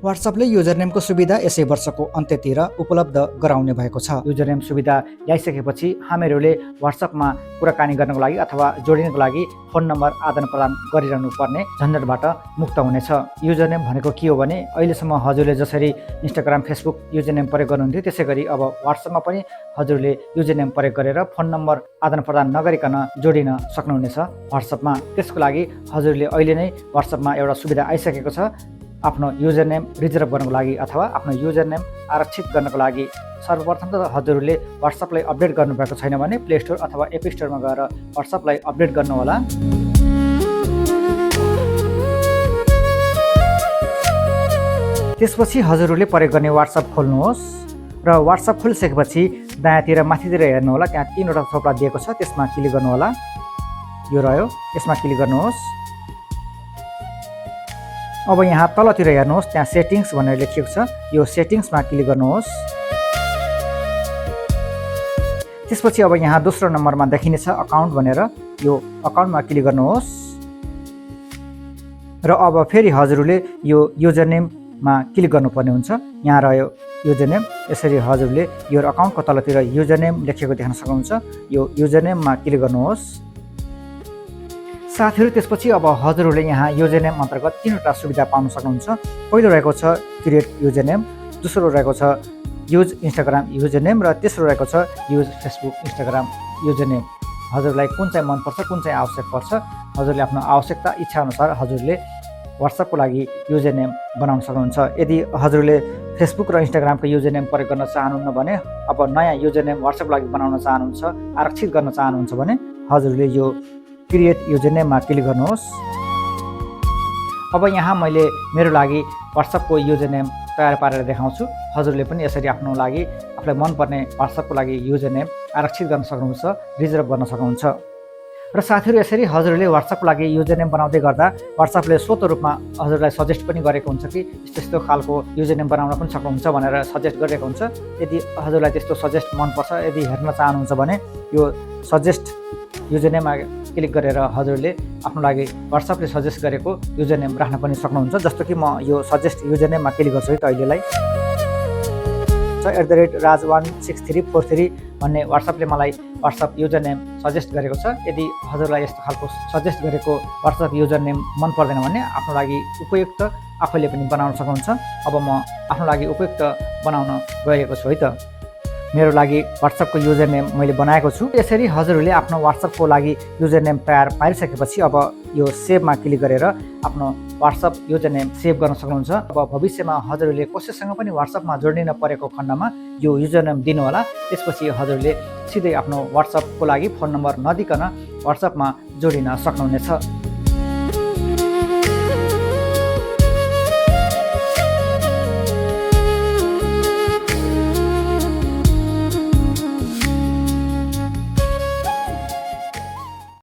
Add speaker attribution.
Speaker 1: WhatsAppले युजरनेमको सुविधा यसै वर्षको अन्त्यतिर उपलब्ध गराउने भएको छ। युजरनेम सुविधा ल्याइसकेपछि हामीहरूले WhatsAppमा कुराकानी गर्नको लागि अथवा जोडिनको लागि फोन नम्बर आदान प्रदान गरिरहनु पर्ने झन्झटबाट मुक्त हुनेछ। युजरनेम भनेको के हो भने अहिलेसम्म हजुरले जसरी इन्स्टाग्राम, फेसबुक युजरनेम प्रयोग गर्नुहुन्थ्यो त्यसै गरी अब WhatsAppमा पनि हजुरले युजरनेम प्रयोग गरेर फोन नम्बर आदान प्रदान नगरिकन जोडिन सक्नुहुनेछ WhatsAppमा। त्यसको लागि हजुरले अहिले नै WhatsAppमा एउटा सुविधा आइसकेको छ। आफ्नो युजरनेम रिजर्भ गर्नको लागि अथवा आफ्नो युजरनेम आरक्षित गर्नको लागि सर्वप्रथम त हजुरले WhatsAppलाई अपडेट गर्नुभएको छैन भने प्ले स्टोर अथवा एप स्टोरमा गएर WhatsAppलाई अपडेट गर्नुहोला। त्यसपछि हजुरले प्रयोग गर्ने WhatsApp खोल्नुहोस् र WhatsApp खोलिसकेपछि दायाँतिर माथितिर हेर्नुहोला, त्यहाँ 3वटा थोप्ला दिएको छ, त्यसमा क्लिक गर्नुहोला। यो रह्यो, यसमा क्लिक गर्नुहोस्। अब यहाँ तलतिर हेर्नुहोस्, त्यहाँ सेटिङ्स भनेर लेखिएको छ, यो सेटिङ्समा क्लिक गर्नुहोस्। त्यसपछि अब यहाँ दोस्रो नम्बरमा देखिनेछ अकाउन्ट भनेर, यो अकाउन्टमा क्लिक गर्नुहोस् र अब फेरि हजुरले यो युजरनेममा क्लिक गर्नुपर्ने हुन्छ। यहाँ रह्यो युजरनेम, यसरी हजुरले यो अकाउन्टको तलतिर युजरनेम लेखेको देख्न सक्नुहुन्छ। यो युजरनेममा क्लिक गर्नुहोस्। साथीहरू, त्यसपछि अब हजुरहरूले यहाँ युजरनेम अन्तर्गत 3वटा सुविधा पाउन सक्नुहुन्छ। पहिलो रहेको छ क्रिएट युजरनेम, दोस्रो रहेको छ युज इन्स्टाग्राम युजरनेम र तेस्रो रहेको छ युज फेसबुक इन्स्टाग्राम युजरनेम। हजुरलाई कुन चाहिँ मनपर्छ, कुन चाहिँ आवश्यक पर्छ, हजुरले आफ्नो आवश्यकता इच्छाअनुसार हजुरले WhatsAppको लागि युजरनेम बनाउन सक्नुहुन्छ। यदि हजुरले फेसबुक र इन्स्टाग्रामको युजरनेम प्रयोग गर्न चाहनुहुन्न भने, अब नयाँ युजरनेम WhatsAppको लागि बनाउन चाहनुहुन्छ, आरक्षित गर्न चाहनुहुन्छ भने हजुरले यो क्रिएट युजरनेममा क्लिक गर्नुहोस्। अब यहाँ मैले मेरो लागि WhatsAppको युजरनेम तयार पारेर देखाउँछु। हजुरले पनि यसरी आफ्नो लागि आफूलाई मनपर्ने WhatsAppको लागि युजरनेम आरक्षित गर्न सक्नुहुन्छ, रिजर्भ गर्न सक्नुहुन्छ। र साथीहरू, यसरी हजुरले WhatsAppको लागि युजरनेम बनाउँदै गर्दा WhatsAppले स्वतः रूपमा हजुरलाई सजेस्ट पनि गरेको हुन्छ कि यस्तो खालको युजरनेम बनाउन पनि सक्नुहुन्छ भनेर सजेस्ट गरेको हुन्छ। यदि हजुरलाई त्यस्तो सजेस्ट मनपर्छ, यदि हेर्न चाहनुहुन्छ भने यो सजेस्ट युजरनेममा क्लिक गरेर हजुरले आफ्नो लागि WhatsAppले सजेस्ट गरेको युजरनेम राख्न पनि सक्नुहुन्छ। जस्तो कि म यो सजेस्ट युजरनेममा क्लिक गर्छु है त अहिलेलाई। @raj16343 भन्ने WhatsAppले मलाई WhatsApp युजरनेम सजेस्ट गरेको छ। यदि हजुरलाई यस्तो खालको सजेस्ट गरेको WhatsApp युजरनेम मन पर्दैन भने आफ्नो लागि उपयुक्त आफैले पनि बनाउन सक्नुहुन्छ। अब म आफ्नो लागि उपयुक्त बनाउन गएको छु है त। मेरो लागि WhatsAppको युजरनेम मैले बनाएको छु। यसरी हजुरहरूले आफ्नो WhatsAppको लागि युजरनेम तयार पारिसकेपछि अब यो सेभमा क्लिक गरेर आफ्नो WhatsApp युजरनेम सेभ गर्न सक्नुहुन्छ। अब भविष्यमा हजुरहरूले कसैसँग पनि WhatsAppमा जोडिन परेको खण्डमा यो युजरनेम दिनुहोला। त्यसपछि हजुरले सिधै आफ्नो WhatsAppको लागि फोन नम्बर नदिकन WhatsAppमा जोडिन सक्नुहुनेछ।